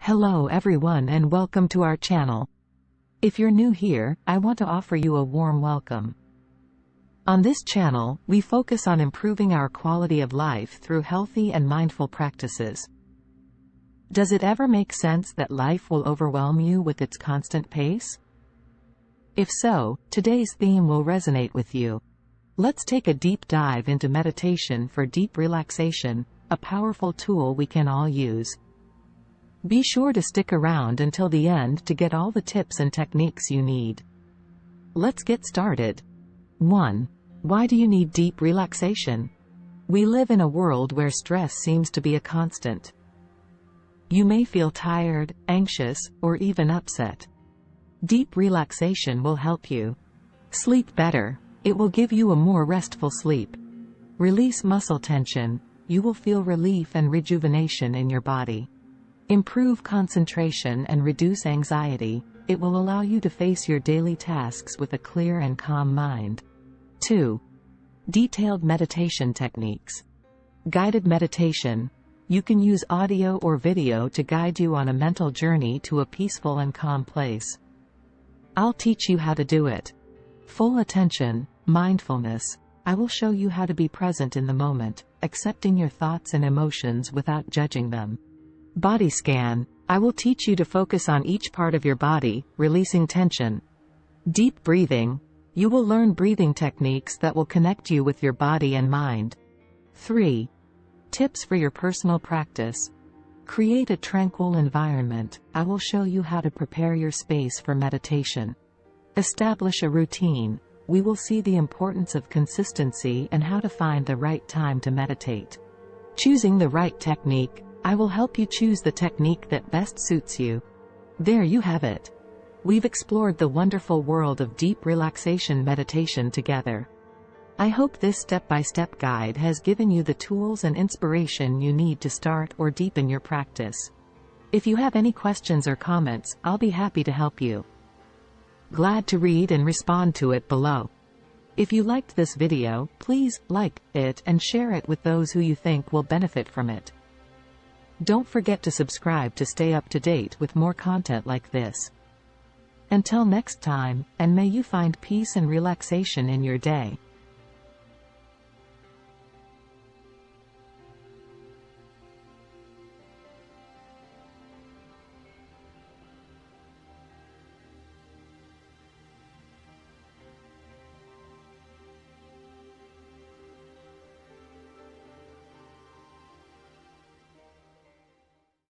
Hello everyone and welcome to our channel. If you're new here, I want to offer you a warm welcome. On this channel, we focus on improving our quality of life through healthy and mindful practices. Does it ever make sense that life will overwhelm you with its constant pace? If so, today's theme will resonate with you. Let's take a deep dive into meditation for deep relaxation, a powerful tool we can all use. Be sure to stick around until the end to get all the tips and techniques you need. Let's get started. 1. Why do you need deep relaxation? We live in a world where stress seems to be a constant. You may feel tired, anxious, or even upset. Deep relaxation will help you sleep better. It will give you a more restful sleep. Release muscle tension. You will feel relief and rejuvenation in your body. Improve concentration and reduce anxiety. It will allow you to face your daily tasks with a clear and calm mind. 2. Detailed meditation techniques. Guided meditation. You can use audio or video to guide you on a mental journey to a peaceful and calm place. I'll teach you how to do it. Full attention, mindfulness. I will show you how to be present in the moment, accepting your thoughts and emotions without judging them. Body scan. I will teach you to focus on each part of your body, releasing tension. Deep breathing. You will learn breathing techniques that will connect you with your body and mind. 3. Tips for your personal practice. Create a tranquil environment. I will show you how to prepare your space for meditation. Establish a routine. We will see the importance of consistency and how to find the right time to meditate. Choosing the right technique. I will help you choose the technique that best suits you. There you have it. We've explored the wonderful world of deep relaxation meditation together. I hope this step-by-step guide has given you the tools and inspiration you need to start or deepen your practice. If you have any questions or comments, I'll be happy to help you. Glad to read and respond to it below. If you liked this video, please like it and share it with those who you think will benefit from it. Don't forget to subscribe to stay up to date with more content like this. Until next time, and may you find peace and relaxation in your day.